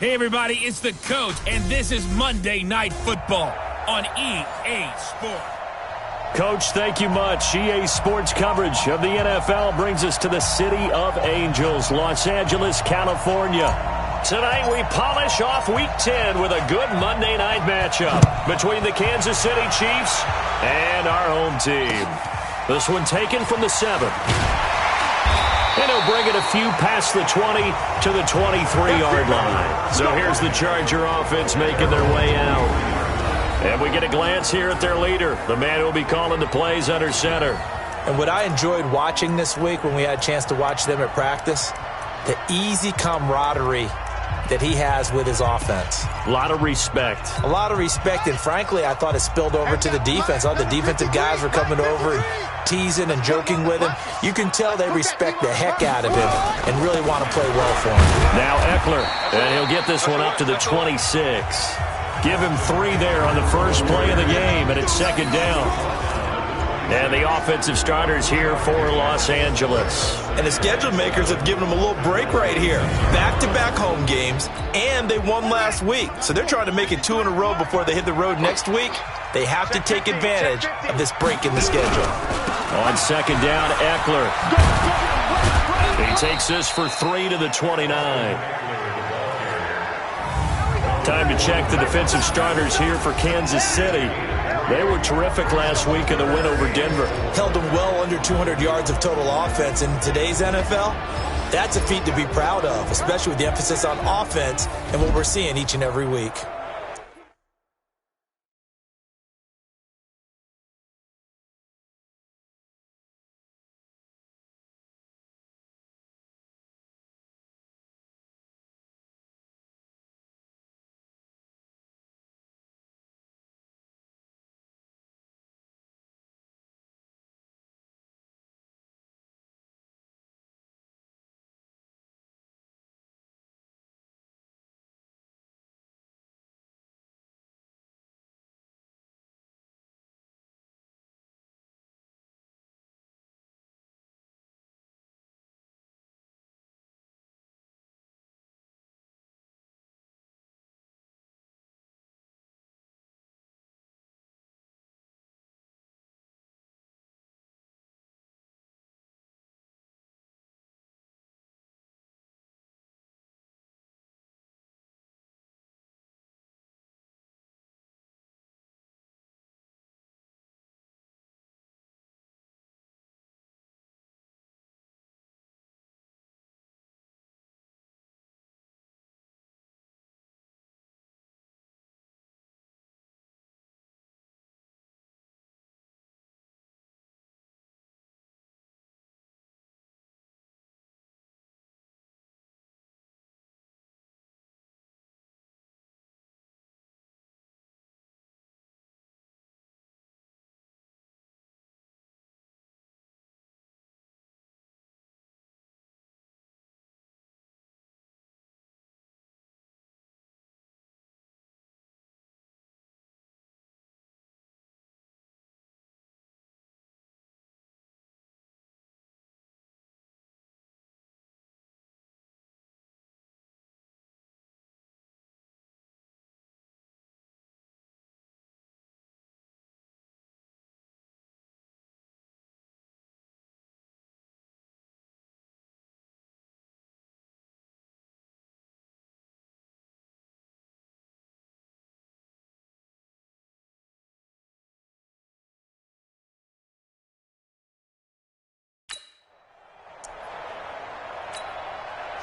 Hey, everybody, it's the coach, and this is Monday Night Football on EA Sports. Coach, thank you much. EA Sports coverage of the NFL brings us to the City of Angels, Los Angeles, California. Tonight we polish off Week 10 with a good Monday night matchup between the Kansas City Chiefs and our home team. This one taken from the 7. And he'll bring it a few past the 20 to the 23-yard line. So here's the Charger offense making their way out. And we get a glance here at their leader, the man who will be calling the plays under center. And what I enjoyed watching this week when we had a chance to watch them at practice, the easy camaraderie that he has with his offense. A lot of respect. A lot of respect, and frankly, I thought it spilled over to the defense. All the defensive guys were coming over and teasing and joking with him. You can tell they respect the heck out of him and really want to play well for him. Now Eckler, and he'll get this one up to the 26. Give him 3 there on the first play of the game, and it's second down. And the offensive starters here for Los Angeles. And the schedule makers have given them a little break right here. Back-to-back home games, and they won last week. So they're trying to make it 2 in a row before they hit the road next week. They have to take advantage of this break in the schedule. On second down, Eckler. He takes this for 3 to the 29. Time to check the defensive starters here for Kansas City. They were terrific last week in the win over Denver. Held them well under 200 yards of total offense. In today's NFL, that's a feat to be proud of, especially with the emphasis on offense and what we're seeing each and every week.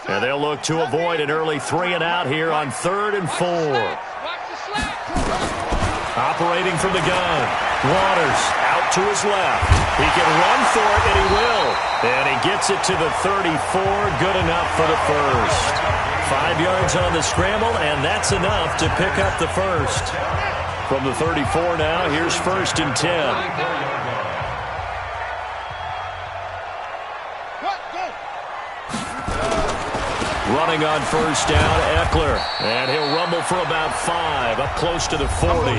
And they'll look to avoid an early 3 and out here on 3rd and 4. Operating from the gun. Waters out to his left. He can run for it, and he will. And he gets it to the 34. Good enough for the first. 5 yards on the scramble, and that's enough to pick up the first. From the 34 now, here's 1st and 10. Running on first down, Eckler. And he'll rumble for about 5, up close to the 40.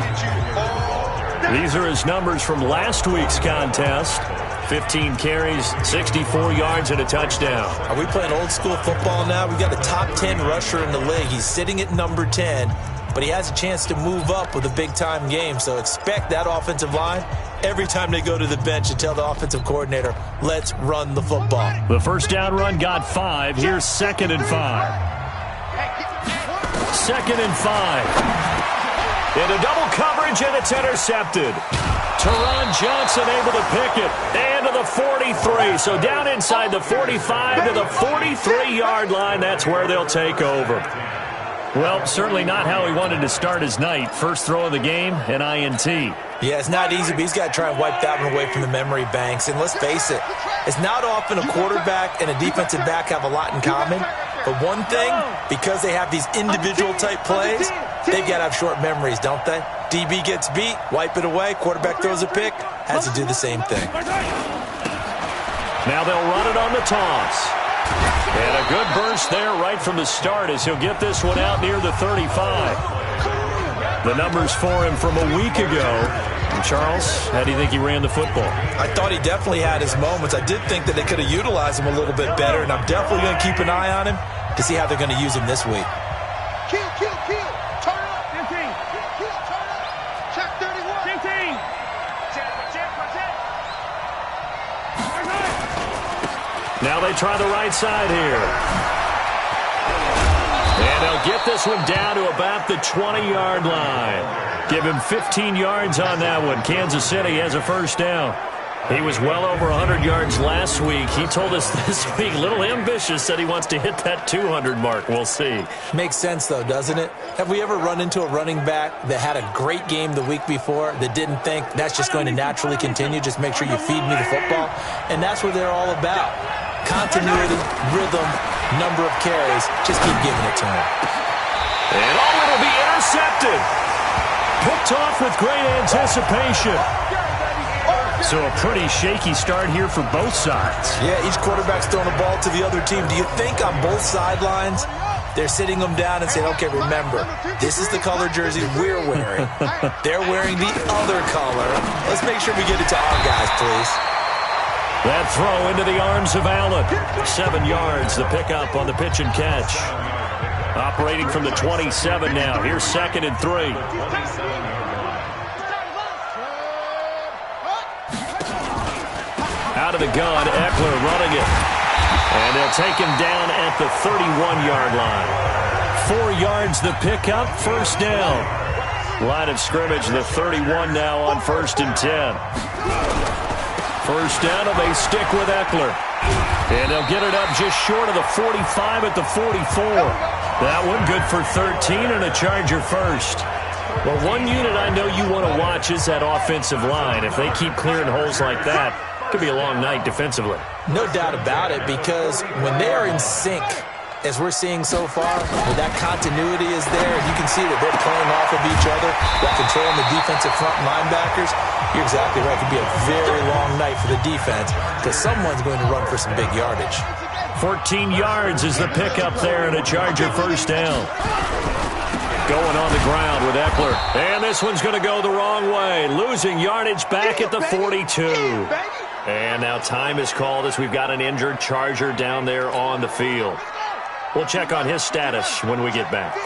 These are his numbers from last week's contest. 15 carries, 64 yards, and a touchdown. Are we playing old school football now? We got a top 10 rusher in the league. He's sitting at number 10, but he has a chance to move up with a big-time game. So expect that offensive line every time they go to the bench to tell the offensive coordinator, let's run the football. The first down run got 5. Here's 2nd and 5. 2nd and 5. Into double coverage, and it's intercepted. Teron Johnson able to pick it. And to the 43. So down inside the 45 to the 43-yard line. That's where they'll take over. Well, certainly not how he wanted to start his night. First throw of the game, an INT. Yeah, it's not easy, but he's got to try and wipe that one away from the memory banks. And let's face it, it's not often a quarterback and a defensive back have a lot in common. But one thing, because they have these individual type plays, they've got to have short memories, don't they? DB gets beat, wipe it away, quarterback throws a pick, has to do the same thing. Now they'll run it on the toss. And a good burst there right from the start as he'll get this one out near the 35. The numbers for him from a week ago. And Charles, how do you think he ran the football? I thought he definitely had his moments. I did think that they could have utilized him a little bit better, and I'm definitely going to keep an eye on him to see how they're going to use him this week. Kill. Turn up. 15. Kill, turn up. Check 31. 15. Now they try the right side here. And they'll get this one down to about the 20-yard line. Give him 15 yards on that one. Kansas City has a first down. He was well over 100 yards last week. He told us this week, a little ambitious, said he wants to hit that 200 mark. We'll see. Makes sense, though, doesn't it? Have we ever run into a running back that had a great game the week before that didn't think that's just going to naturally continue? Just make sure you feed me the football. And that's what they're all about. Continuity, rhythm, number of carries. Just keep giving it to him. And it'll be intercepted. Picked off with great anticipation. So a pretty shaky start here for both sides. Yeah, each quarterback's throwing the ball to the other team. Do you think on both sidelines they're sitting them down and saying, okay, remember, this is the color jersey we're wearing. They're wearing the other color. Let's make sure we get it to our guys, please. That throw into the arms of Allen. 7 yards, the pickup on the pitch and catch. Operating from the 27 now. Here's 2nd and 3. Out of the gun, Eckler running it. And they'll take him down at the 31-yard line. 4 yards the pickup, first down. Line of scrimmage, the 31 now on 1st and 10. First down, and they stick with Eckler. And they'll get it up just short of the 45 at the 44. That one good for 13 and a Charger first. Well, one unit I know you want to watch is that offensive line. If they keep clearing holes like that, it could be a long night defensively. No doubt about it, because when they are in sync, as we're seeing so far, when that continuity is there, you can see that they're playing off of each other, they're controlling the defensive front linebackers. You're exactly right. It could be a very long night for the defense because someone's going to run for some big yardage. 14 yards is the pickup there and a Charger first down. Going on the ground with Eckler. And this one's going to go the wrong way. Losing yardage back at the 42. And now time is called as we've got an injured Charger down there on the field. We'll check on his status when we get back.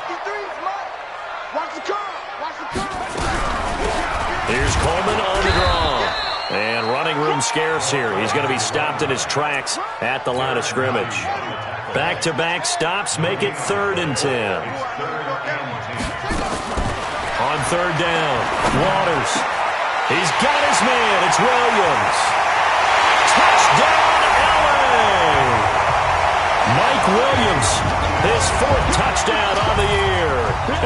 Here's Coleman on the draw. And running room scarce here. He's going to be stopped in his tracks at the line of scrimmage. Back-to-back stops make it 3rd and 10. On 3rd down, Waters. He's got his man. It's Williams. Touchdown, LA! Mike Williams, his 4th touchdown on the year,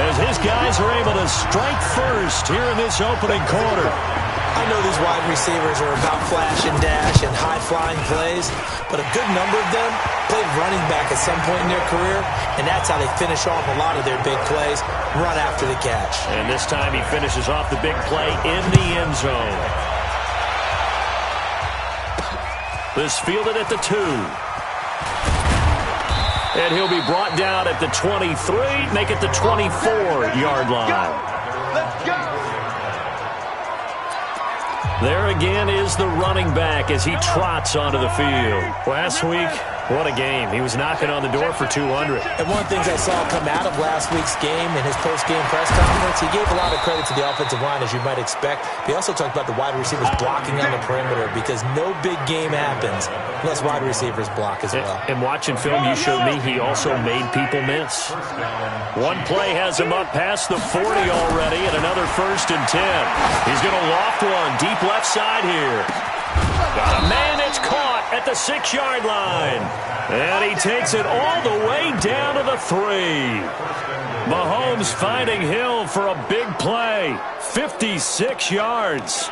as his guys are able to strike first here in this opening quarter. I know these wide receivers are about flash and dash and high-flying plays, but a good number of them played running back at some point in their career, and that's how they finish off a lot of their big plays, run after the catch. And this time he finishes off the big play in the end zone. This fielded at the 2. And he'll be brought down at the 23, make it the 24-yard line. Let's go. There again is the running back as he trots onto the field. Last week, what a game. He was knocking on the door for 200. And one of the things I saw come out of last week's game in his post-game press conference, he gave a lot of credit to the offensive line, as you might expect. He also talked about the wide receivers blocking on the perimeter because no big game happens unless wide receivers block as well. And watching film, you showed me he also made people miss. One play has him up past the 40 already and another 1st and 10. He's going to loft one deep left side here. Got a man that's caught at the 6-yard line. And he takes it all the way down to the 3. Mahomes finding Hill for a big play. 56 yards.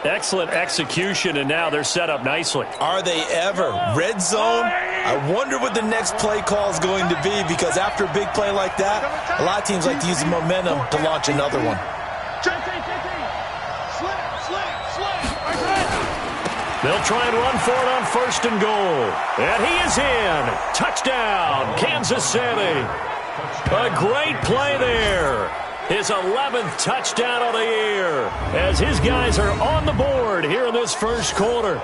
Excellent execution, and now they're set up nicely. Are they ever? Red zone? I wonder what the next play call is going to be, because after a big play like that, a lot of teams like to use the momentum to launch another one. They'll try and run for it on 1st and goal. And he is in. Touchdown, Kansas City. A great play there. His 11th touchdown of the year as his guys are on the board here in this first quarter.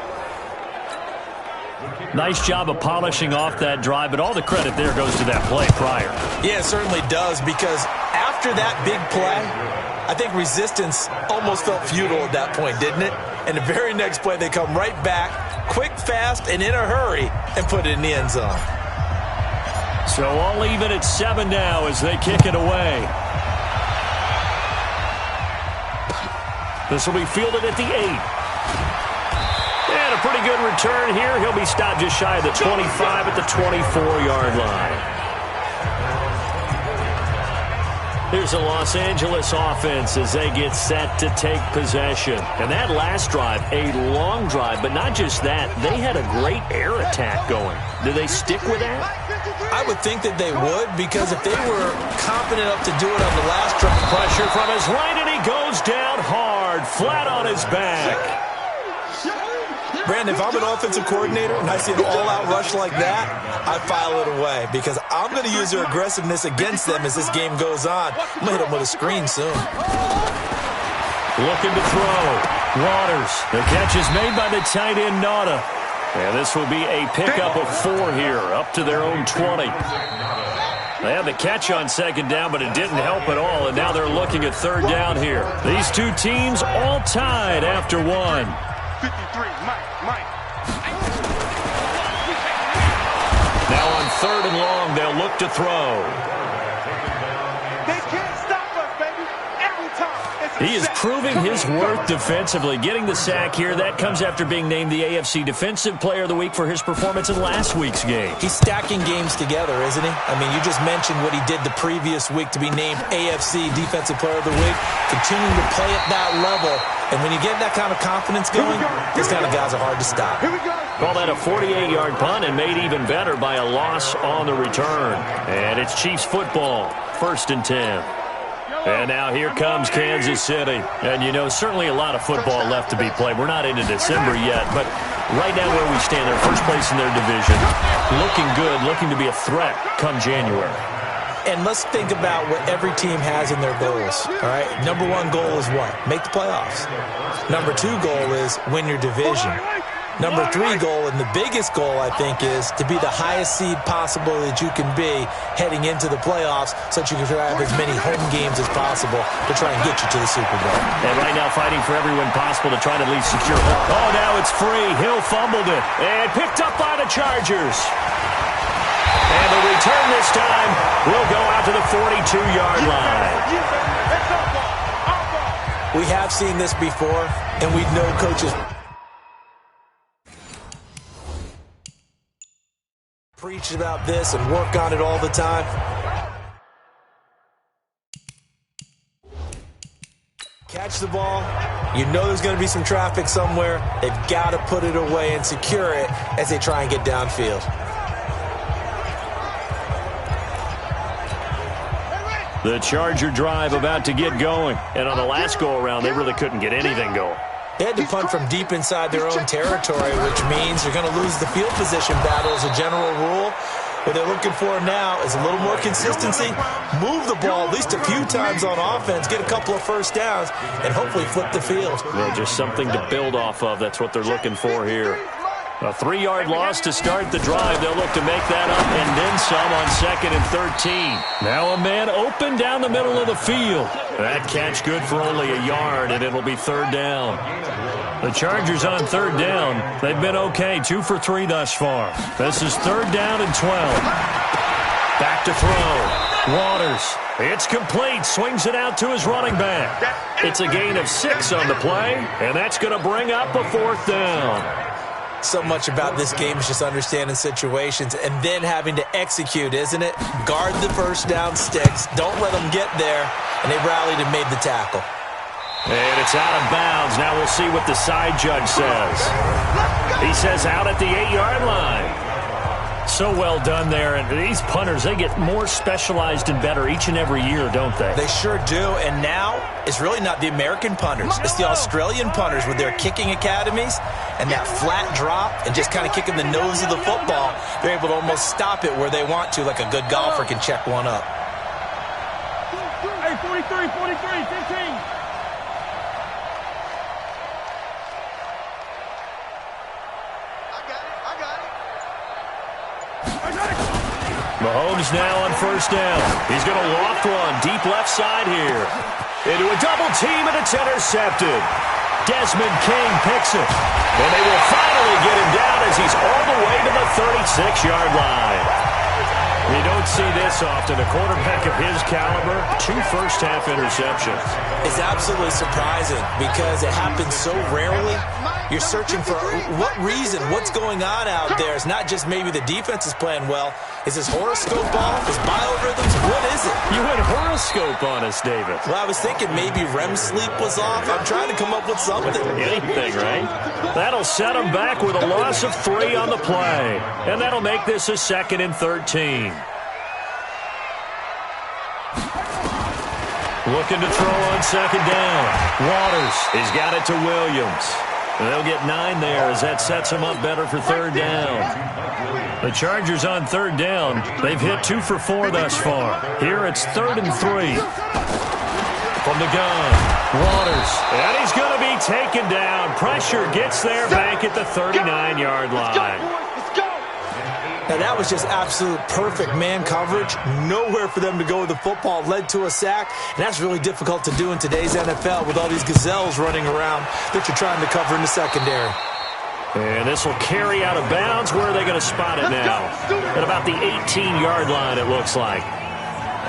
Nice job of polishing off that drive, but all the credit there goes to that play prior. Yeah, it certainly does, because after that big play, I think resistance almost felt futile at that point, didn't it? And the very next play, they come right back, quick, fast, and in a hurry, and put it in the end zone. So all even at 7 now as they kick it away. This will be fielded at the 8. And a pretty good return here. He'll be stopped just shy of the 25 at the 24-yard line. Here's the Los Angeles offense as they get set to take possession. And that last drive, a long drive, but not just that. They had a great air attack going. Do they stick with that? I would think that they would, because if they were confident enough to do it on the last drive. Pressure from his right, and he goes down hard, flat on his back. Brandon, if I'm an offensive coordinator and I see an all-out rush like that, I file it away, because I'm going to use their aggressiveness against them as this game goes on. I'm going to hit them with a screen soon. Looking to throw. Waters. The catch is made by the tight end, Nauta. And this will be a pickup of 4 here, up to their own 20. They had the catch on 2nd down, but it didn't help at all, and now they're looking at 3rd down here. These two teams all tied after 1. 53, Mike. Now on 3rd and long, they'll look to throw. They can't stop us, baby. Every time. He is proving his worth defensively, getting the sack here. That comes after being named the AFC Defensive Player of the Week for his performance in last week's game. He's stacking games together, isn't he? I mean, you just mentioned what he did the previous week to be named AFC Defensive Player of the Week, continuing to play at that level. And when you get that kind of confidence going, these kind of guys are hard to stop. Call that a 48-yard punt, and made even better by a loss on the return. And it's Chiefs football, 1st and 10. And now here comes Kansas City. And, you know, certainly a lot of football left to be played. We're not into December yet, but right now where we stand, they're first place in their division. Looking good, looking to be a threat come January. And let's think about what every team has in their goals, all right? Number 1 goal is what? Make the playoffs. Number 2 goal is win your division. Number 3 goal, and the biggest goal, I think, is to be the highest seed possible that you can be heading into the playoffs, so that you can have as many home games as possible to try and get you to the Super Bowl. And right now fighting for every win possible to try to at least secure home. Oh, now it's free. Hill fumbled it. And picked up by the Chargers. And the return this time will go out to the 42-yard line. We have seen this before, and we know coaches preach about this and work on it all the time. Catch the ball. You know there's going to be some traffic somewhere. They've got to put it away and secure it as they try and get downfield. The Charger drive about to get going. And on the last go-around, they really couldn't get anything going. They had to punt from deep inside their own territory, which means you're going to lose the field position battle as a general rule. What they're looking for now is a little more consistency, move the ball at least a few times on offense, get a couple of first downs, and hopefully flip the field. Well, just something to build off of. That's what they're looking for here. A 3-yard loss to start the drive. They'll look to make that up and then some on 2nd and 13. Now a man open down the middle of the field. That catch good for only a yard, and it'll be 3rd down. The Chargers on 3rd down. They've been okay, 2 for 3 thus far. This is 3rd down and 12. Back to throw. Waters. It's complete. Swings it out to his running back. It's a gain of 6 on the play, and that's going to bring up a 4th down. So much about this game is just understanding situations and then having to execute, isn't it? Guard the first down sticks. Don't let them get there. And they rallied and made the tackle. And it's out of bounds. Now we'll see what the side judge says. He says out at the 8-yard line. So well done there. And these punters, they get more specialized and better each and every year, don't they? They sure do. And now it's really not the American punters. It's the Australian punters with their kicking academies and that flat drop and just kind of kicking the nose of the football. They're able to almost stop it where they want to, like a good golfer can check one up. Hey, 43, 15. Mahomes now on 1st down. He's going to loft one deep left side here. Into a double team, and it's intercepted. Desmond King picks it. And they will finally get him down as he's all the way to the 36-yard line. You don't see this often. A quarterback of his caliber, 2 first-half interceptions. It's absolutely surprising because it happens so rarely. You're searching for what reason, what's going on out there. It's not just maybe the defense is playing well. Is his horoscope off? His biorhythms? What is it? You had horoscope on us, David. Well, I was thinking maybe REM sleep was off. I'm trying to come up with something. Anything, right? That'll set him back with a loss of 3 on the play. And that'll make this a 2nd and 13. Looking to throw on 2nd down. Waters, he's got it to Williams. They'll get 9 there as that sets them up better for 3rd down. The Chargers on 3rd down. They've hit 2 for 4 thus far. Here it's 3rd and 3. From the gun, Waters. And he's going to be taken down. Pressure gets there back at the 39-yard line. Now, that was just absolute perfect man coverage. Nowhere for them to go with the football. Led to a sack. And that's really difficult to do in today's NFL with all these gazelles running around that you're trying to cover in the secondary. And this will carry out of bounds. Where are they going to spot it now? At about the 18-yard line, it looks like.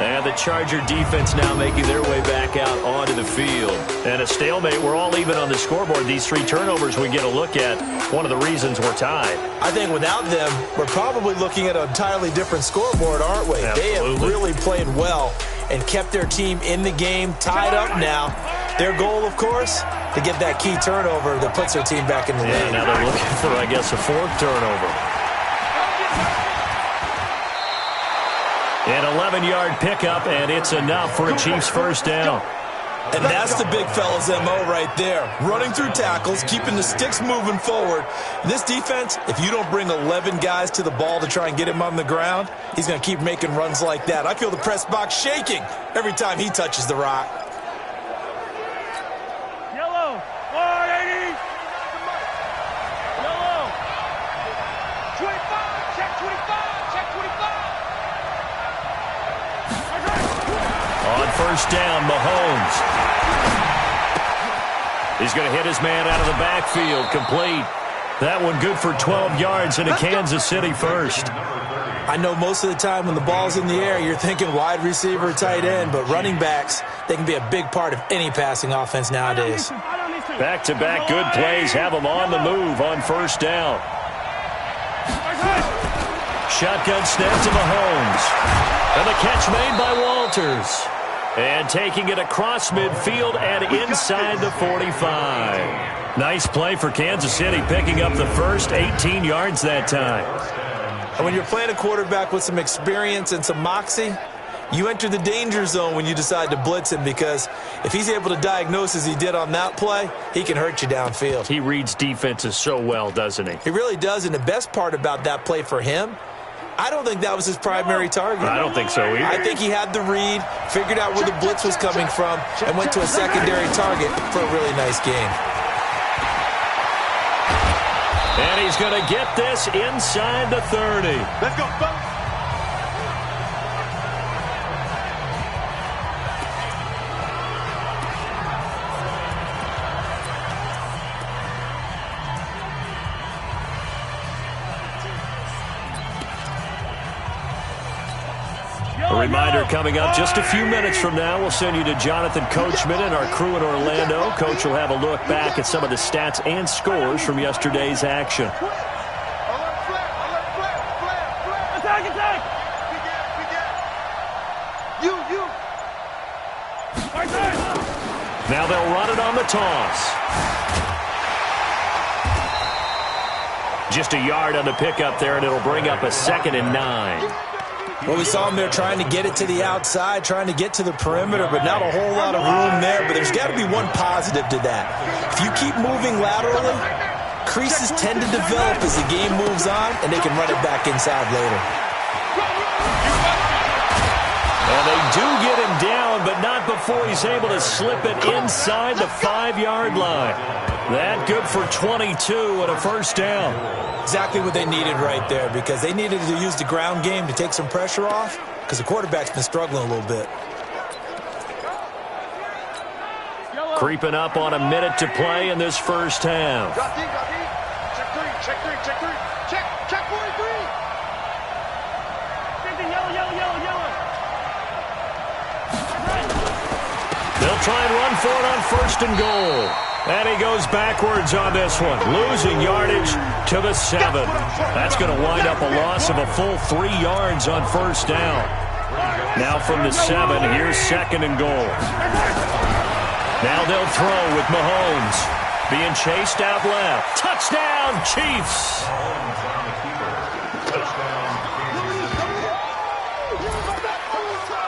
And the Charger defense now making their way back out onto the field. And a stalemate. We're all even on the scoreboard. These 3 turnovers we get a look at. One of the reasons we're tied. I think without them, we're probably looking at an entirely different scoreboard, aren't we? Absolutely. They have really played well and kept their team in the game, tied up now. Their goal, of course, to get that key turnover that puts their team back in the game. Now they're looking for, I guess, a 4th turnover. An 11-yard pickup, and it's enough for a Chiefs 1st down. And that's the big fella's MO right there. Running through tackles, keeping the sticks moving forward. This defense, if you don't bring 11 guys to the ball to try and get him on the ground, he's going to keep making runs like that. I feel the press box shaking every time he touches the rock. Yellow, 480. Yellow. 25, check 25, check 25. On 1st down, Mahomes. He's going to hit his man out of the backfield, complete. That one good for 12 yards and a Kansas City 1st. I know most of the time when the ball's in the air, you're thinking wide receiver, tight end, but running backs, they can be a big part of any passing offense nowadays. Back-to-back good plays have them on the move on 1st down. Shotgun snap to Mahomes. And the catch made by Walters. And taking it across midfield and inside the 45. Nice play for Kansas City, picking up the first 18 yards that time. And when you're playing a quarterback with some experience and some moxie, you enter the danger zone when you decide to blitz him, because if he's able to diagnose as he did on that play, he can hurt you downfield. He reads defenses so well, doesn't he? He really does, and the best part about that play for him I don't think that was his primary target. I don't think so either. I think he had the read, figured out where the blitz was coming from, and went to a secondary target for a really nice game. And he's going to get this inside the 30. Let's go, folks. A reminder coming up just a few minutes from now. We'll send you to Jonathan Coachman and our crew in Orlando. Coach will have a look back at some of the stats and scores from yesterday's action. Attack, attack. You. Now they'll run it on the toss. Just a yard on the pickup there, and it'll bring up a 2nd and 9. Well, we saw him there trying to get it to the outside, trying to get to the perimeter, but not a whole lot of room there. But there's got to be one positive to that. If you keep moving laterally, creases tend to develop as the game moves on, and they can run it back inside later. Well, they do get him down, but not before he's able to slip it inside the 5-yard line. That good for 22 and a first down. Exactly what they needed right there, because they needed to use the ground game to take some pressure off, because the quarterback's been struggling a little bit. Creeping up on a minute to play in this first half. Drop deep. Check three. Check 43. Yellow. They'll try and run for it on 1st and goal. And he goes backwards on this one, losing yardage to the 7. That's going to wind up a loss of a full 3 yards on 1st down. Now from the 7, here's 2nd and goal. Now they'll throw with Mahomes. Being chased out left. Touchdown, Chiefs!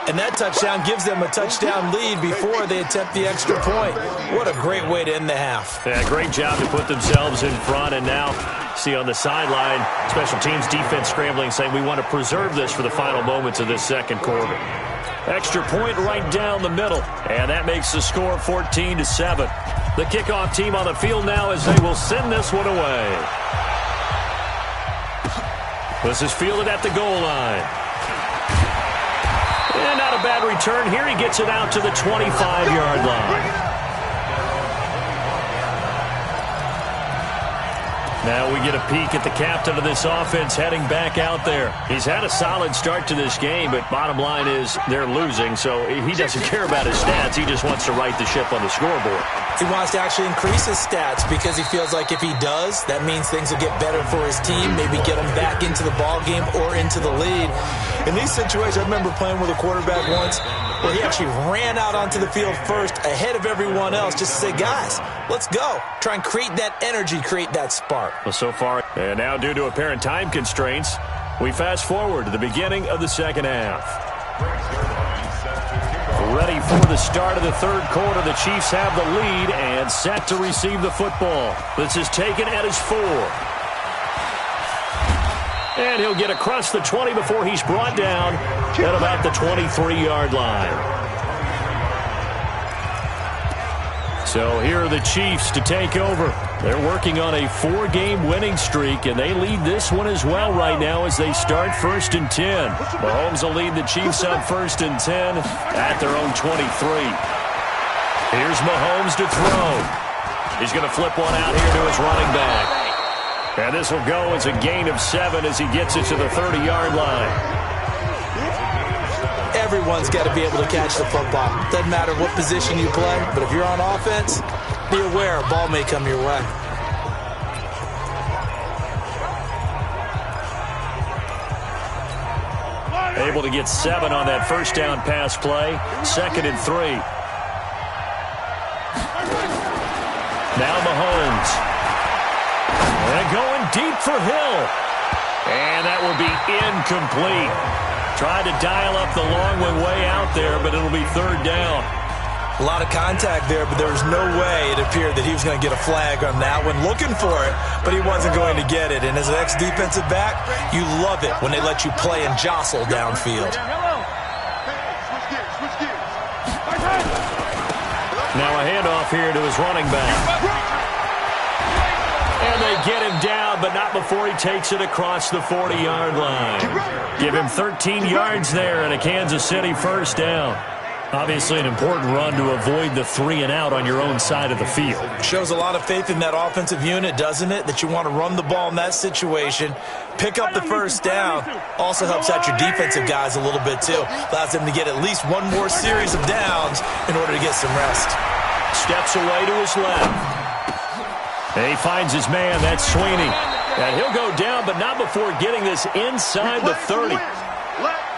And that touchdown gives them a touchdown lead before they attempt the extra point. What a great way to end the half. Yeah, great job to put themselves in front. And now, see on the sideline, special teams defense scrambling, saying we want to preserve this for the final moments of this second quarter. Extra point right down the middle. And that makes the score 14-7. The kickoff team on the field now as they will send this one away. This is fielded at the goal line. And not a bad return here. He gets it out to the 25-yard line. Now we get a peek at the captain of this offense heading back out there. He's had a solid start to this game, but bottom line is they're losing, so he doesn't care about his stats. He just wants to right the ship on the scoreboard. He wants to actually increase his stats because he feels like if he does, that means things will get better for his team, maybe get him back into the ball game or into the lead. In these situations, I remember playing with a quarterback once where he actually ran out onto the field first ahead of everyone else just to say, guys, let's go. Try and create that energy, create that spark. Well, so far, and now due to apparent time constraints, we fast forward to the beginning of the second half. Ready for the start of the third quarter. The Chiefs have the lead and set to receive the football. This is taken at his 4. And he'll get across the 20 before he's brought down at about the 23-yard line. So here are the Chiefs to take over. They're working on a 4-game winning streak, and they lead this one as well right now as they start 1st and 10. Mahomes will lead the Chiefs up 1st and 10 at their own 23. Here's Mahomes to throw. He's going to flip one out here to his running back. And this will go as a gain of 7 as he gets it to the 30-yard line. Everyone's got to be able to catch the football. Doesn't matter what position you play, but if you're on offense, be aware a ball may come your way. Able to get 7 on that first down pass play. 2nd and 3. Now Mahomes. And going deep for Hill. And that will be incomplete. Tried to dial up the long one way out there, but it'll be 3rd down. A lot of contact there, but there was no way it appeared that he was going to get a flag on that one. Looking for it, but he wasn't going to get it. And as an ex-defensive back, you love it when they let you play and jostle downfield. Now a handoff here to his running back. And they get him down, but not before he takes it across the 40-yard line. Give him 13 yards there and a Kansas City first down. Obviously an important run to avoid the 3-and-out on your own side of the field. Shows a lot of faith in that offensive unit, doesn't it? That you want to run the ball in that situation. Pick up the first down. Also helps out your defensive guys a little bit, too. Allows them to get at least one more series of downs in order to get some rest. Steps away to his left. And he finds his man. That's Sweeney. And he'll go down, but not before getting this inside the 30.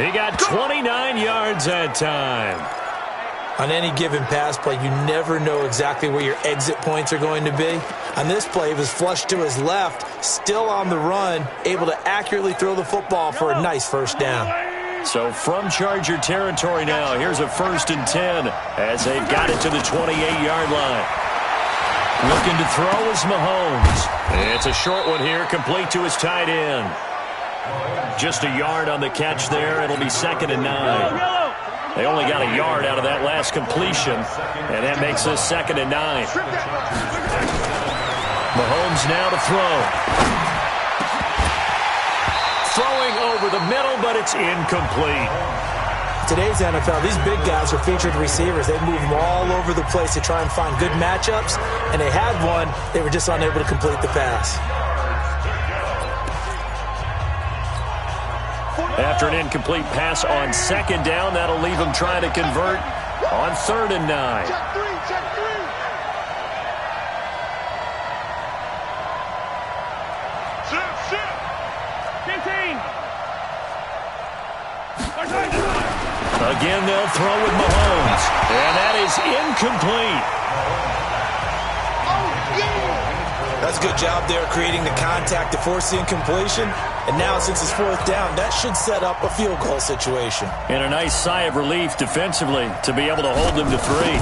He got 29 yards that time. On any given pass play, you never know exactly where your exit points are going to be. On this play, he was flushed to his left, still on the run, able to accurately throw the football for a nice first down. So from Charger territory now, here's a 1st and 10 as they've got it to the 28-yard line. Looking to throw is Mahomes. It's a short one here, complete to his tight end. Just a yard on the catch there. It'll be 2nd and 9. They only got a yard out of that last completion, and that makes this 2nd and 9. Mahomes now to throw. Throwing over the middle, but it's incomplete. Today's NFL, these big guys are featured receivers. They move them all over the place to try and find good matchups, and they had one. They were just unable to complete the pass. After an incomplete pass on 2nd down, that'll leave him trying to convert on 3rd and 9. Check three. 15. Again, they'll throw with Mahomes. And that is incomplete. That's a good job there creating the contact to force the incompletion. And now, since it's 4th down, that should set up a field goal situation. And a nice sigh of relief defensively to be able to hold them to 3.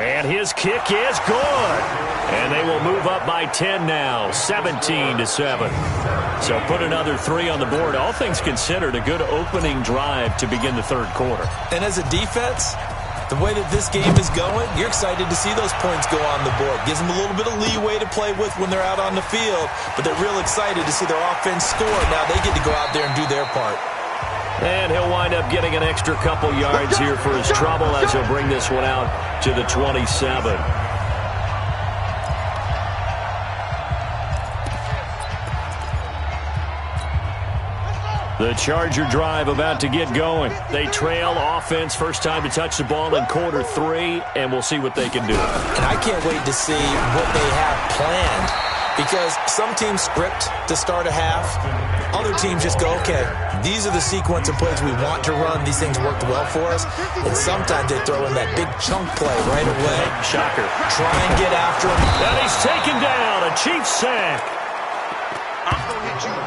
And his kick is good. And they will move up by 10 now, 17-7. So put another 3 on the board. All things considered, a good opening drive to begin the 3rd quarter. And as a defense, the way that this game is going, you're excited to see those points go on the board. Gives them a little bit of leeway to play with when they're out on the field, but they're real excited to see their offense score. Now they get to go out there and do their part. And he'll wind up getting an extra couple yards here for his trouble as he'll bring this one out to the 27. The Charger drive about to get going. They trail offense, first time to touch the ball in quarter 3, and we'll see what they can do. And I can't wait to see what they have planned, because some teams script to start a half. Other teams just go, okay, these are the sequence of plays we want to run. These things worked well for us. And sometimes they throw in that big chunk play right away. Shocker. Try and get after him. And he's taken down. A Chiefs sack. I'm going to hit you all.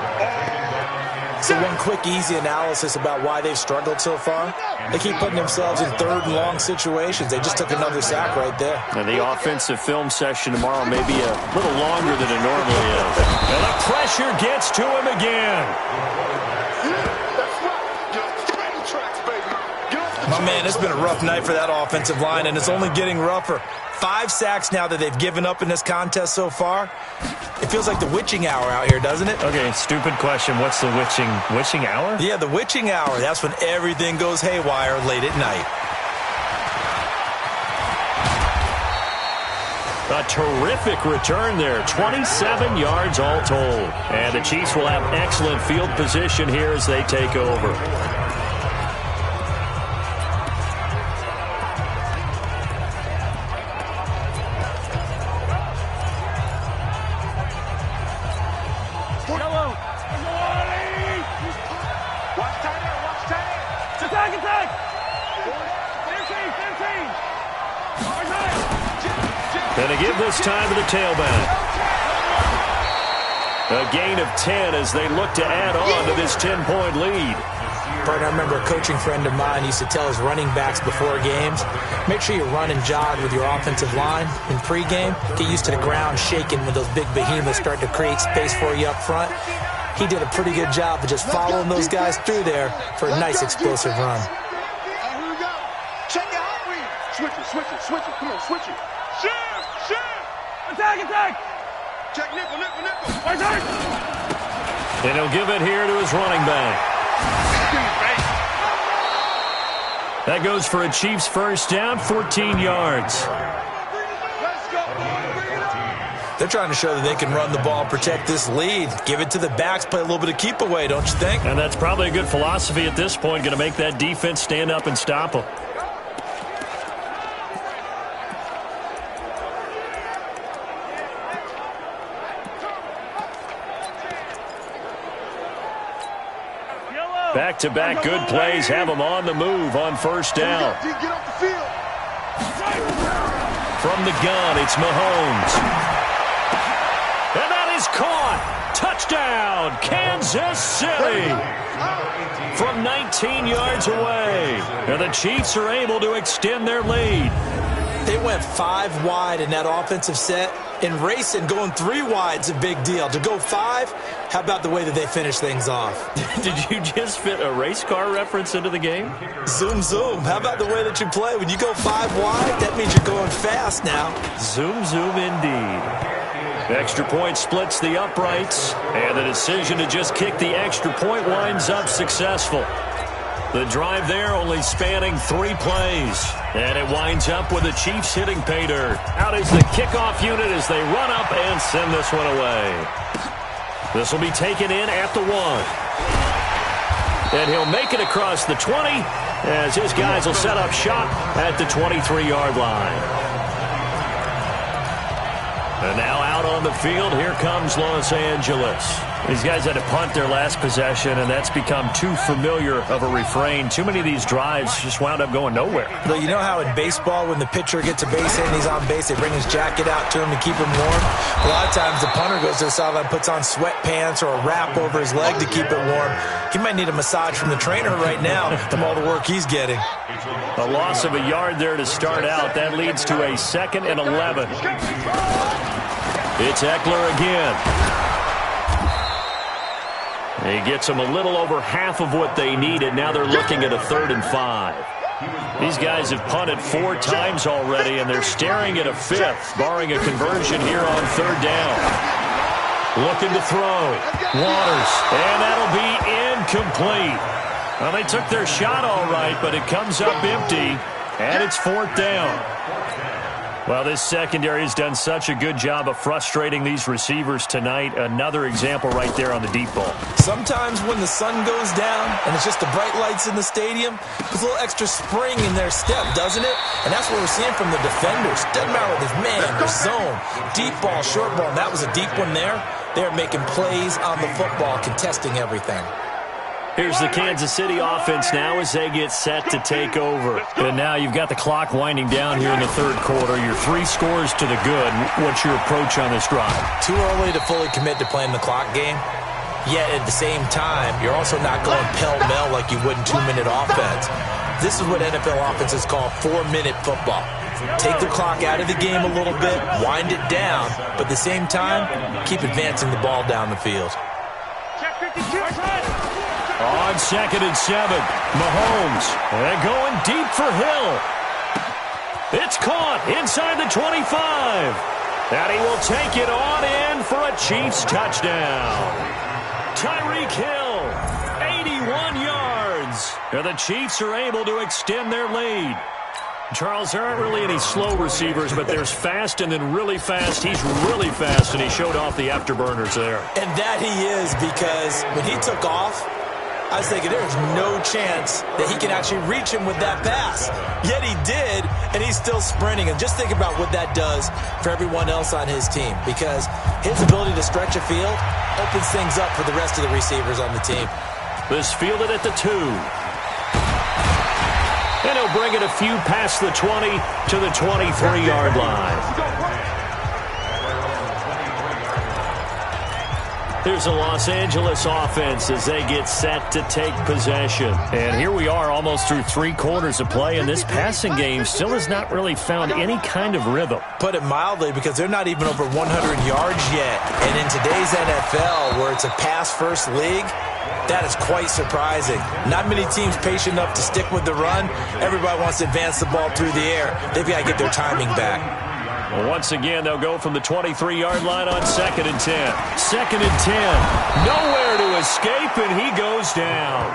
So one quick, easy analysis about why they've struggled so far. They keep putting themselves in 3rd and long situations. They just took another sack right there. And the offensive film session tomorrow may be a little longer than it normally is. And the pressure gets to him again. That's right. Get off the train tracks, baby. My man, it's been a rough night for that offensive line, and it's only getting rougher. 5 sacks now that they've given up in this contest so far. It feels like the witching hour out here, doesn't it? Okay, stupid question. What's the witching hour? Yeah, the witching hour. That's when everything goes haywire late at night. A terrific return there. 27 yards all told. And the Chiefs will have excellent field position here as they take over. And to give this time to the tailback. A gain of 10 as they look to add on to this 10-point lead. Partner, I remember a coaching friend of mine used to tell his running backs before games, make sure you run and jog with your offensive line in pregame. Get used to the ground shaking when those big behemoths start to create space for you up front. He did a pretty good job of just following those guys through there for a nice explosive run. Here we go. Check your out read. Switch it. Come on, switch it. Shift. Attack. Check nickel. Attack. And he'll give it here to his running back. That goes for a Chiefs first down, 14 yards. They're trying to show that they can run the ball, protect this lead. Give it to the backs, play a little bit of keep away, don't you think? And that's probably a good philosophy at this point, going to make that defense stand up and stop them. Back-to-back good plays have them on the move on first down. Get off the field. From the gun, it's Mahomes. And that is caught. Touchdown, Kansas City. From 19 yards away. And the Chiefs are able to extend their lead. They went 5 wide in that offensive set. And racing, going 3 wide's a big deal. To go 5, how about the way that they finish things off? Did you just fit a race car reference into the game? Zoom. How about the way that you play? When you go 5 wide, that means you're going fast now. Zoom indeed. Extra point splits the uprights. And the decision to just kick the extra point winds up successful. The drive there only spanning 3 plays. And it winds up with the Chiefs hitting pay dirt. Out is the kickoff unit as they run up and send this one away. This will be taken in at the 1. And he'll make it across the 20 as his guys will set up shop at the 23-yard line. And now out on the field, here comes Los Angeles. These guys had to punt their last possession, and that's become too familiar of a refrain. Too many of these drives just wound up going nowhere. But you know how in baseball, when the pitcher gets a base hit and he's on base, they bring his jacket out to him to keep him warm? A lot of times the punter goes to the sideline, puts on sweatpants or a wrap over his leg to keep it warm. He might need a massage from the trainer right now from all the work he's getting. A loss of a yard there to start out. That leads to a 2nd and 11. It's Eckler again. He gets them a little over half of what they needed. Now they're looking at a 3rd and 5. These guys have punted 4 times already, and they're staring at a 5th, barring a conversion here on 3rd down. Looking to throw. Waters. And that'll be incomplete. Well, they took their shot all right, but it comes up empty, and it's 4th down. Well, this secondary has done such a good job of frustrating these receivers tonight. Another example right there on the deep ball. Sometimes when the sun goes down and it's just the bright lights in the stadium, there's a little extra spring in their step, doesn't it? And that's what we're seeing from the defenders. Doesn't matter whether it's man or zone, deep ball, short ball. And that was a deep one there. They're making plays on the football, contesting everything. Here's the Kansas City offense now as they get set to take over. And now you've got the clock winding down here in the 3rd quarter. You're 3 scores to the good. What's your approach on this drive? Too early to fully commit to playing the clock game. Yet at the same time, you're also not going pell-mell like you would in 2-minute offense. This is what NFL offenses call 4-minute football. Take the clock out of the game a little bit, wind it down, but at the same time, keep advancing the ball down the field. On 2nd and 7, Mahomes, and going deep for Hill. It's caught inside the 25. And he will take it on in for a Chiefs touchdown. Tyreek Hill, 81 yards. And the Chiefs are able to extend their lead. Charles, there aren't really any slow receivers, but there's fast and then really fast. He's really fast, and he showed off the afterburners there. And that he is, because when he took off, I was thinking there's no chance that he can actually reach him with that pass. Yet he did, and he's still sprinting. And just think about what that does for everyone else on his team, because his ability to stretch a field opens things up for the rest of the receivers on the team. This fielded at the 2. And he'll bring it a few past the 20 to the 23-yard line. Here's the Los Angeles offense as they get set to take possession. And here we are almost through 3 quarters of play, and this passing game still has not really found any kind of rhythm. Put it mildly, because they're not even over 100 yards yet. And in today's NFL, where it's a pass-first league, that is quite surprising. Not many teams patient enough to stick with the run. Everybody wants to advance the ball through the air. They've got to get their timing back. Well, once again, they'll go from the 23-yard line on 2nd and 10. 2nd and 10. Nowhere to escape, and he goes down.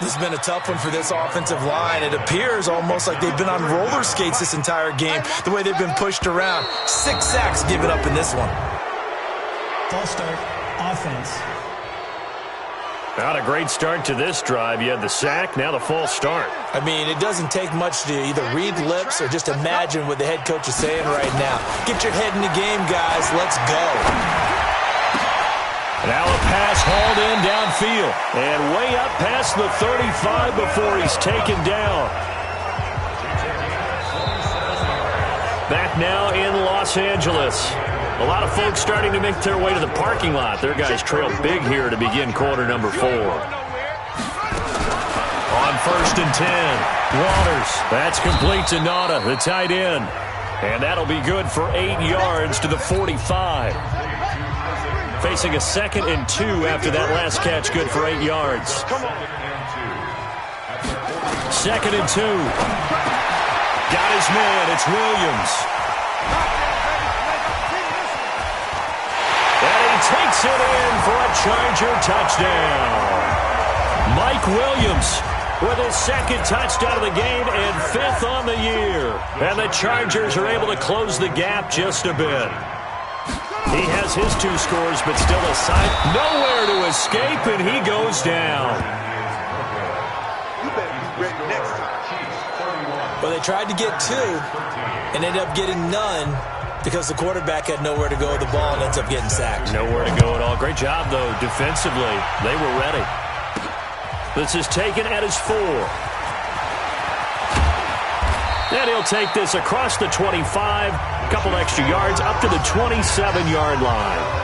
This has been a tough one for this offensive line. It appears almost like they've been on roller skates this entire game, the way they've been pushed around. 6 sacks given up in this one. False start, offense. Not a great start to this drive. You had the sack, now the false start. I mean, it doesn't take much to either read lips or just imagine what the head coach is saying right now. Get your head in the game, guys. Let's go. Now a pass hauled in downfield. And way up past the 35 before he's taken down. Back now in Los Angeles. A lot of folks starting to make their way to the parking lot. Their guys trail big here to begin quarter number 4. On 1st and 10, Waters. That's complete to Nauta, the tight end. And that'll be good for 8 yards to the 45. Facing a 2nd and 2 after that last catch, good for 8 yards. 2nd and 2. Got his man, it's Williams. Takes it in for a Charger touchdown. Mike Williams with his 2nd touchdown of the game and 5th on the year. And the Chargers are able to close the gap just a bit. He has his 2 scores, but still a side. Nowhere to escape, and he goes down. Well, they tried to get 2 and ended up getting none, because the quarterback had nowhere to go with the ball and ends up getting sacked. Nowhere to go at all. Great job, though, defensively. They were ready. This is taken at his 4. And he'll take this across the 25. A couple extra yards up to the 27-yard line.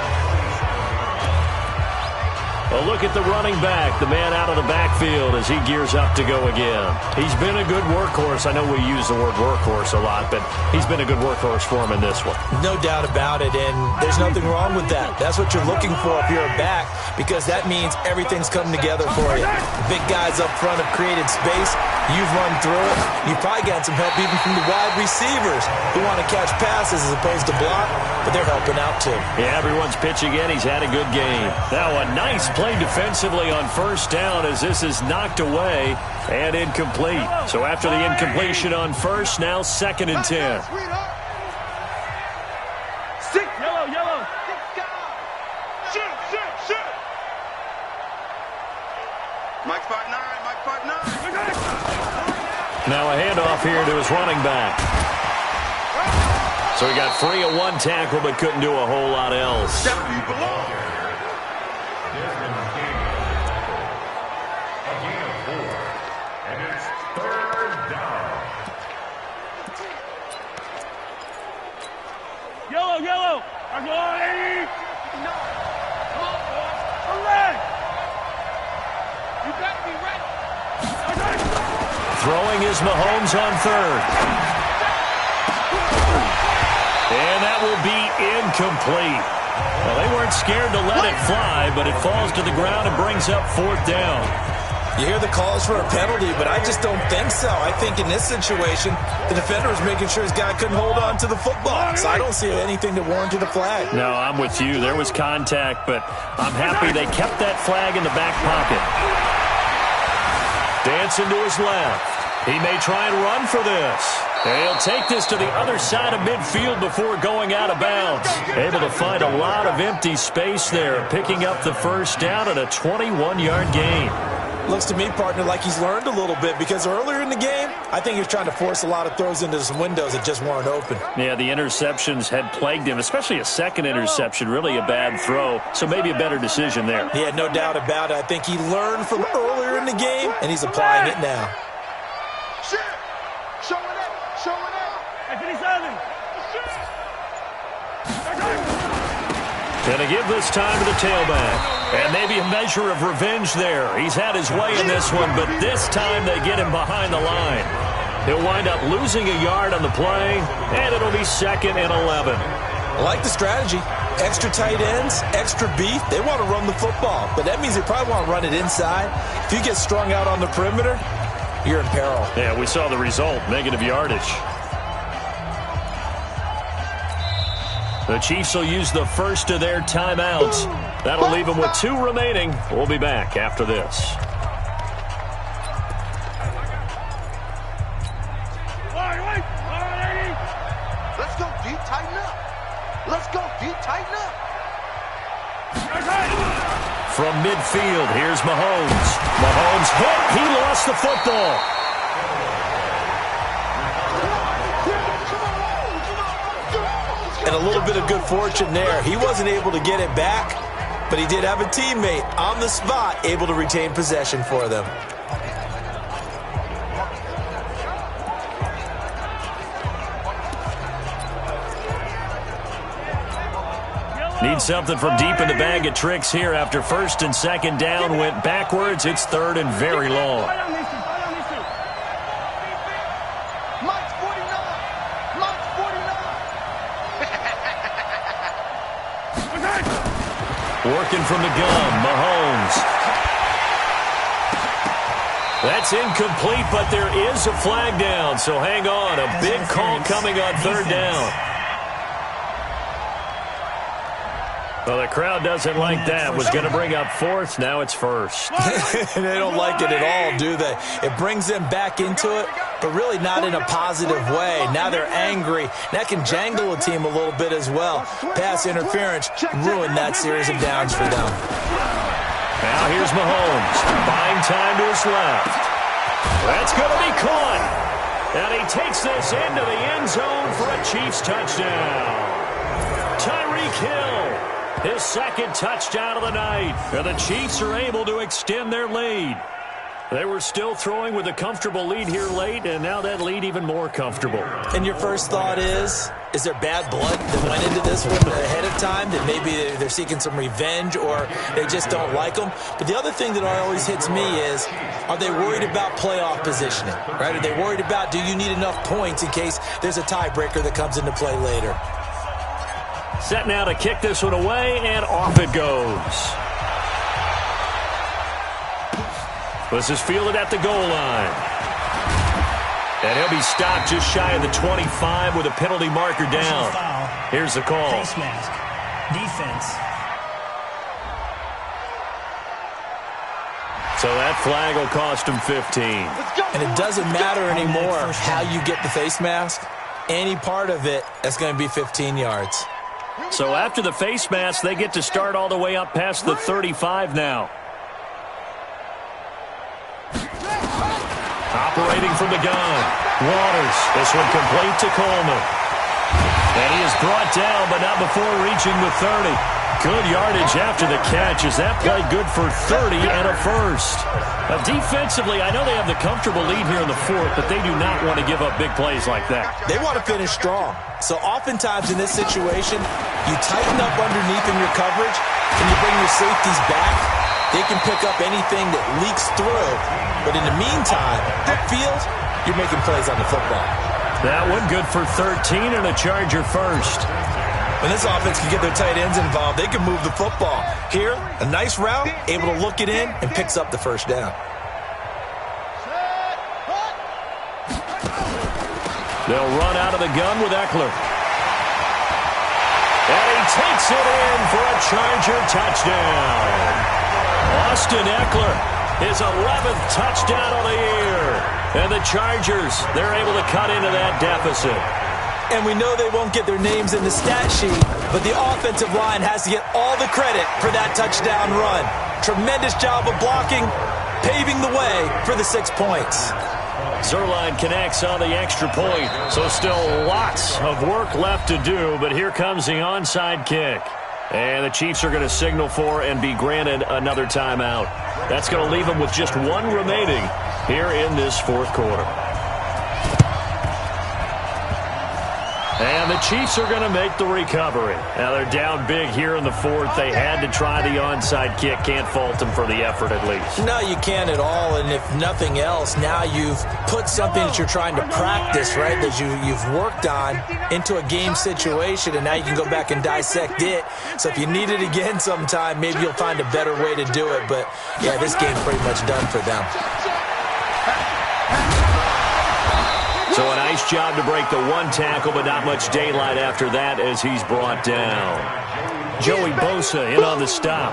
A look at the running back, the man out of the backfield as he gears up to go again. He's been a good workhorse. I know we use the word workhorse a lot, but he's been a good workhorse for him in this one. No doubt about it, and there's nothing wrong with that. That's what you're looking for if you're a back, because that means everything's coming together for you. The big guys up front have created space. You've run through it. You've probably gotten some help even from the wide receivers who want to catch passes as opposed to block, but they're helping out too. Yeah, everyone's pitching in. He's had a good game. Now a nice play defensively on 1st down as this is knocked away and incomplete. So after the incompletion on 1st, now 2nd and 10. Yellow. Shoot. Mike 5'9", Mike 5'9". Now a handoff here to his running back. So he got free of 1 tackle but couldn't do a whole lot else. Yellow. I'm going. No. Come on, boy. Correct. You better be ready. Throwing is Mahomes on 3rd. And that will be incomplete. Well, they weren't scared to let it fly, but it falls to the ground and brings up 4th down. You hear the calls for a penalty, but I just don't think so. I think in this situation, the defender was making sure his guy couldn't hold on to the football. So I don't see anything to warrant a flag. No, I'm with you. There was contact, but I'm happy they kept that flag in the back pocket. Dancing to his left. He may try and run for this. And he'll take this to the other side of midfield before going out of bounds. Able to find a lot of empty space there, picking up the 1st down at a 21-yard gain. Looks to me, partner, like he's learned a little bit, because earlier in the game, I think he was trying to force a lot of throws into some windows that just weren't open. Yeah, the interceptions had plagued him, especially a 2nd interception, really a bad throw, so maybe a better decision there. Yeah, no doubt about it. I think he learned from earlier in the game, and he's applying it now. Show it up. 57. Gonna give this time to the tailback. And maybe a measure of revenge there. He's had his way in this one, but this time they get him behind the line. He'll wind up losing a yard on the play, and it'll be 2nd and 11. I like the strategy. Extra tight ends, extra beef. They want to run the football, but that means they probably want to run it inside. If you get strung out on the perimeter, you're in peril. Yeah, we saw the result, negative yardage. The Chiefs will use the first of their timeouts. That'll leave them with 2 remaining. We'll be back after this. Let's go deep, tighten up. Let's go deep, tighten up. From midfield, here's Mahomes. Mahomes hit. He lost the football. And a little bit of good fortune there. He wasn't able to get it back, but he did have a teammate on the spot able to retain possession for them. Need something from deep in the bag of tricks here after 1st and 2nd down went backwards. It's 3rd and very long. Mike's 49. Mike's 49. Working from the gun, Mahomes. That's incomplete, but there is a flag down, so hang on. A big call coming on 3rd down. Well, the crowd doesn't like that. Was going to bring up 4th. Now it's 1st. They don't like it at all, do they? It brings them back into it, but really not in a positive way. Now they're angry. That can jangle a team a little bit as well. Pass interference ruined that series of downs for them. Now here's Mahomes. Buying time to his left. That's going to be caught. And he takes this into the end zone for a Chiefs touchdown. Tyreek Hill. His 2nd touchdown of the night. And the Chiefs are able to extend their lead. They were still throwing with a comfortable lead here late, and now that lead even more comfortable. And your first thought is there bad blood that went into this one ahead of time, that maybe they're seeking some revenge or they just don't like them? But the other thing that always hits me is, are they worried about playoff positioning? Right? Are they worried about, do you need enough points in case there's a tiebreaker that comes into play later? Set now to kick this one away, and off it goes. This is fielded at the goal line. And he'll be stopped just shy of the 25 with a penalty marker down. Here's the call. Face mask. Defense. So that flag will cost him 15. And it doesn't matter anymore how you get the face mask. Any part of it, that's going to be 15 yards. So after the face mask, they get to start all the way up past the 35 now. Operating from the gun. Waters. This one complete to Coleman. And he is brought down, but not before reaching the 30. Good yardage after the catch. Is that play good for 30 and a first? Defensively, I know they have the comfortable lead here in the 4th, but they do not want to give up big plays like that. They want to finish strong. So oftentimes in this situation, you tighten up underneath in your coverage, and you bring your safeties back. They can pick up anything that leaks through. But in the meantime, upfield, you're making plays on the football. That one good for 13 and a Charger first. When this offense can get their tight ends involved, they can move the football. Here, a nice route, able to look it in, and picks up the first down. They'll run out of the gun with Eckler. And he takes it in for a Charger touchdown. Austin Eckler, his 11th touchdown of the year. And the Chargers, they're able to cut into that deficit. And we know they won't get their names in the stat sheet, but the offensive line has to get all the credit for that touchdown run. Tremendous job of blocking, paving the way for the 6 points. Zerline connects on the extra point, so still lots of work left to do, but here comes the onside kick. And the Chiefs are going to signal for and be granted another timeout. That's going to leave them with just one remaining here in this 4th quarter. And the Chiefs are going to make the recovery. Now they're down big here in the fourth. They had to try the onside kick. Can't fault them for the effort at least. No, you can't at all. And if nothing else, now you've put something that you're trying to practice, right, that you've worked on into a game situation, and now you can go back and dissect it. So if you need it again sometime, maybe you'll find a better way to do it. But, yeah, this game's pretty much done for them. So a nice job to break the one tackle, but not much daylight after that as he's brought down. Joey Bosa in on the stop.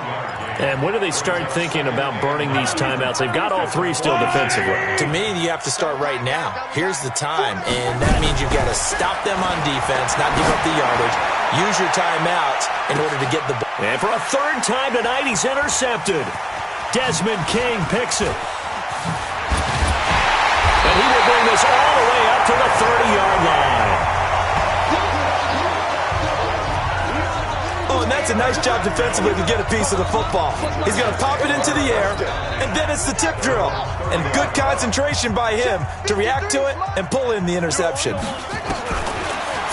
And when do they start thinking about burning these timeouts? They've got all three still defensively. To me, you have to start right now. Here's the time, and that means you've got to stop them on defense, not give up the yardage. Use your timeouts in order to get the ball. And for a third time tonight, he's intercepted. Desmond King picks it. And he will bring this all the way up to the 30-yard line. Oh, and that's a nice job defensively to get a piece of the football. He's going to pop it into the air, and then it's the tip drill. And good concentration by him to react to it and pull in the interception.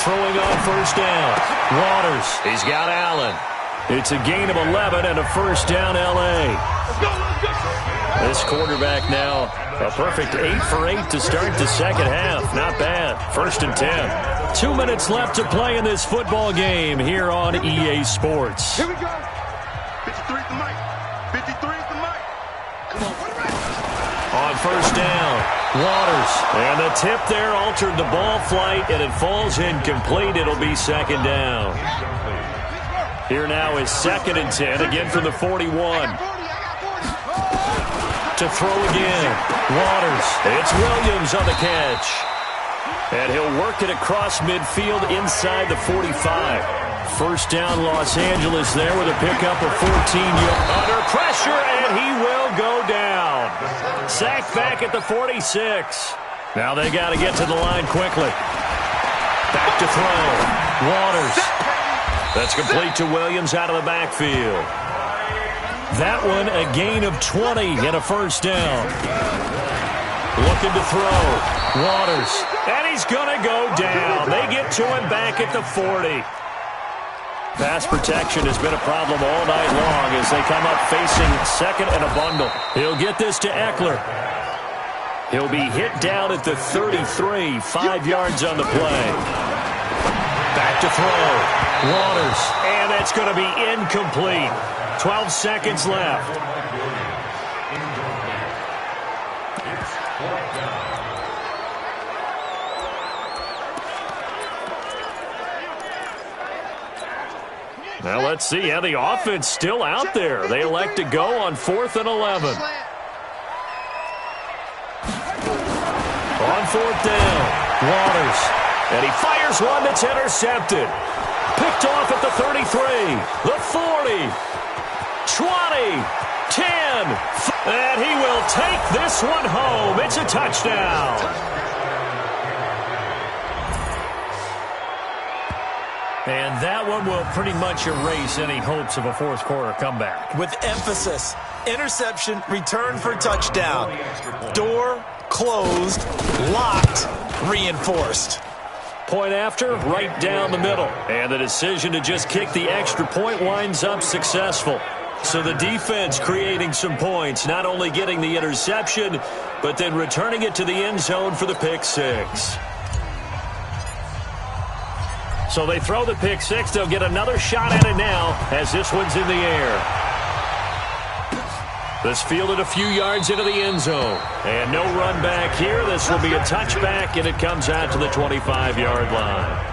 Throwing on first down. Waters. He's got Allen. It's a gain of 11 and a first down, L.A. This quarterback now, a perfect 8 for 8 to start the second half. Not bad. First and 10. 2 minutes left to play in this football game here on EA Sports. Here we go. 53 at the mic. 53 at the mic. Come on, put it right. On first down, Waters. And the tip there altered the ball flight, and it falls incomplete. It'll be second down. Here now is second and 10, again from the 41. To throw again. Waters. It's Williams on the catch. And he'll work it across midfield inside the 45. First down, Los Angeles there with a pickup of 14. Under pressure, and he will go down. Sacked back at the 46. Now they got to get to the line quickly. Back to throw. Waters. That's complete to Williams out of the backfield. That one a gain of 20 and a first down. Looking to throw. Waters. And he's going to go down. They get to him back at the 40. Pass protection has been a problem all night long as they come up facing second and a bundle. He'll get this to Eckler. He'll be hit down at the 33, 5 yards on the play. Back to throw. Waters. And that's going to be incomplete. 12 seconds left. Now let's see how the offense still out there. They elect to go on 4th and 11. On 4th down, Waters. And he fires one that's intercepted. Picked off at the 33, the 40, 20, 10. And he will take this one home. It's a touchdown. And that one will pretty much erase any hopes of a fourth quarter comeback. With emphasis, interception, return for touchdown. Door closed, locked, reinforced. Point after, right down the middle. And the decision to just kick the extra point winds up successful. So the defense creating some points, not only getting the interception, but then returning it to the end zone for the pick six. So they throw the pick six. They'll get another shot at it now as this one's in the air. This fielded a few yards into the end zone. And no run back here. This will be a touchback, and it comes out to the 25-yard line.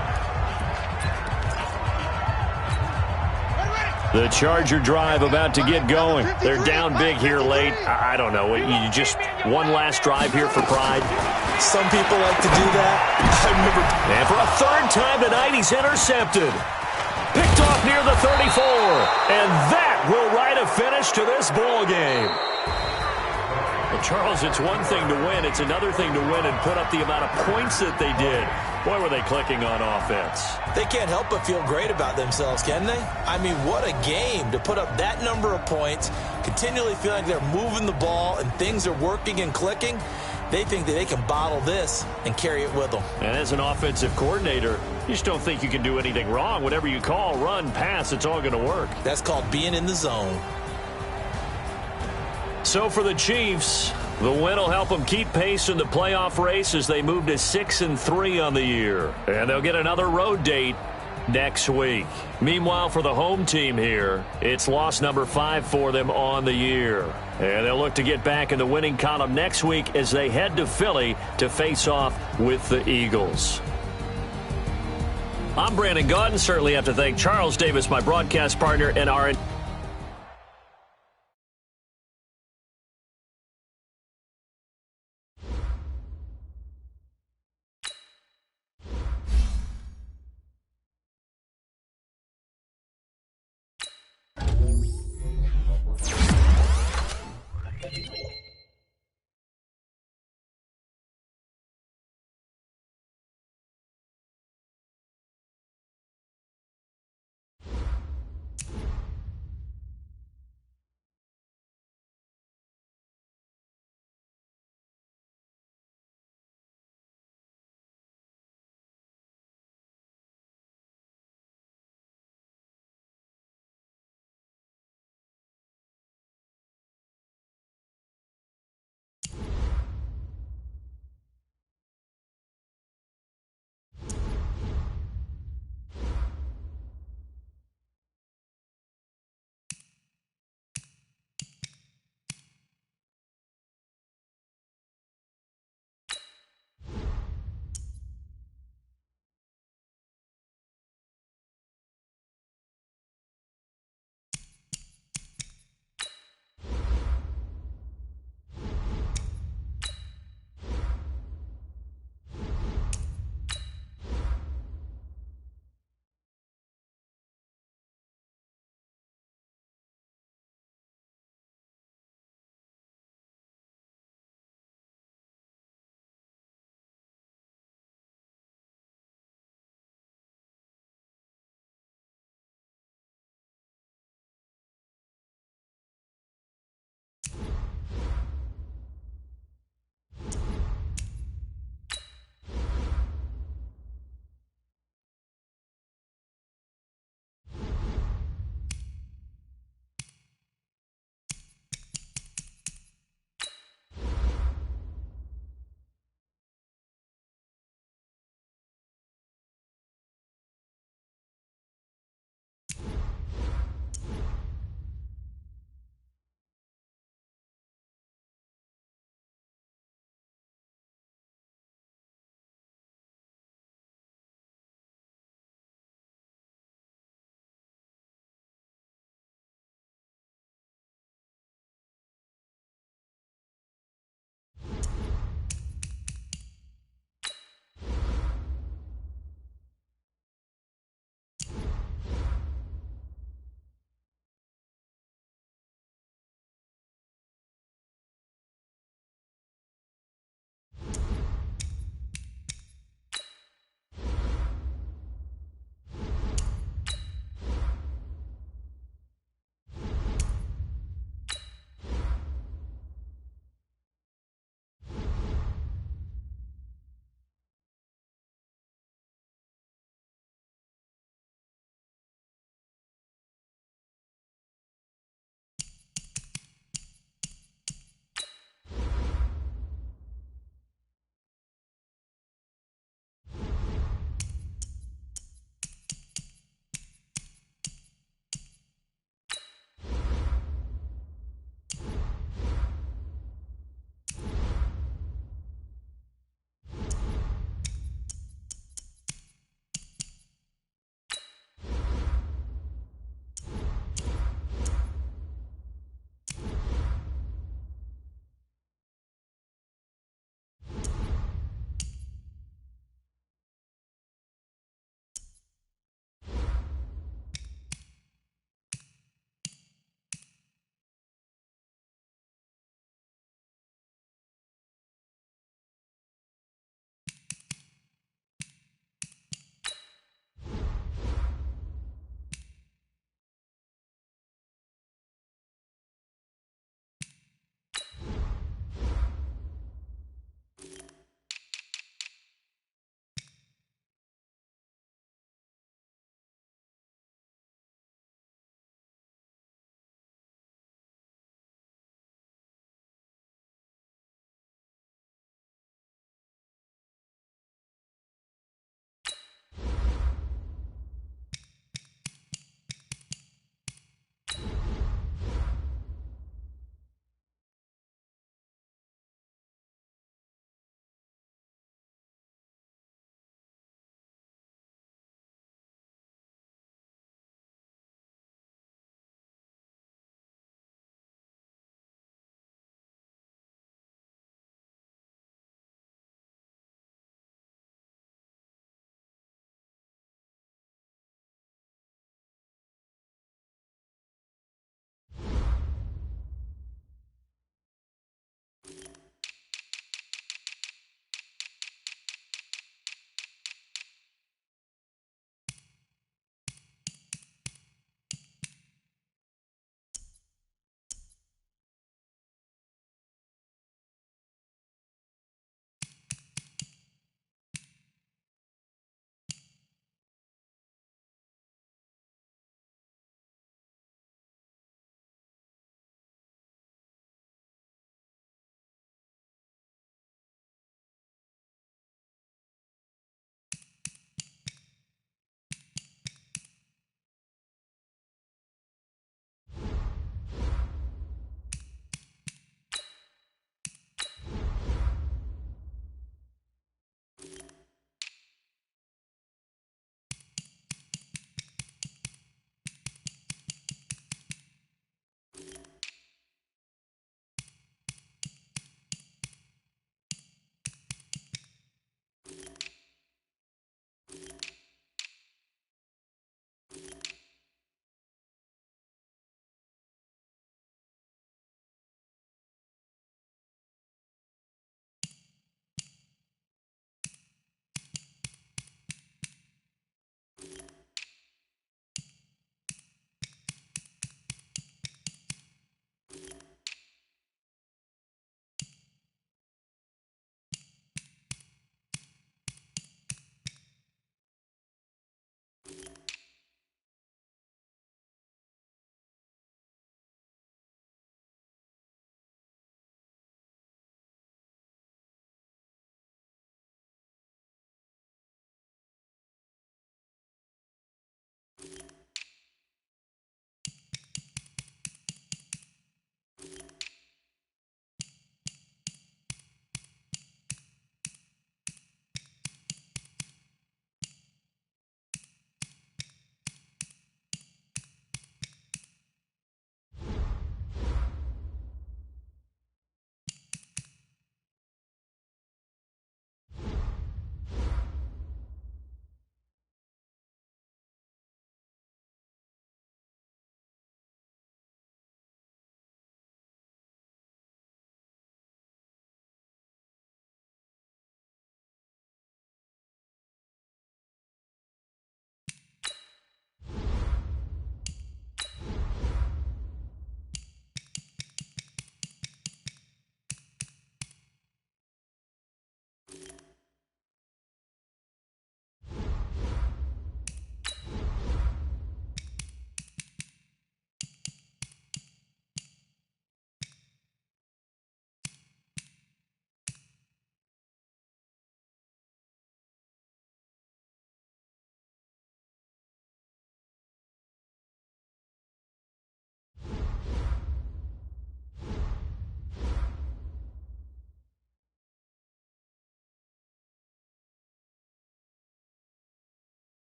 The Charger drive about to get going. They're down big here late. I don't know. You just one last drive here for pride. Some people like to do that. I remember. And for a third time tonight, he's intercepted. Picked off near the 34. And that will write a finish to this ball game. Well, Charles, it's one thing to win. It's another thing to win and put up the amount of points that they did. Boy, were they clicking on offense. They can't help but feel great about themselves, can they? I mean, what a game to put up that number of points, continually feeling like they're moving the ball and things are working and clicking. They think that they can bottle this and carry it with them. And as an offensive coordinator, you just don't think you can do anything wrong. Whatever you call, run, pass, it's all going to work. That's called being in the zone. So for the Chiefs, the win will help them keep pace in the playoff race as they move to 6-3 on the year. And they'll get another road date next week. Meanwhile, for the home team here, it's loss number 5 for them on the year. And they'll look to get back in the winning column next week as they head to Philly to face off with the Eagles. I'm Brandon Gaudin. Certainly have to thank Charles Davis, my broadcast partner, and our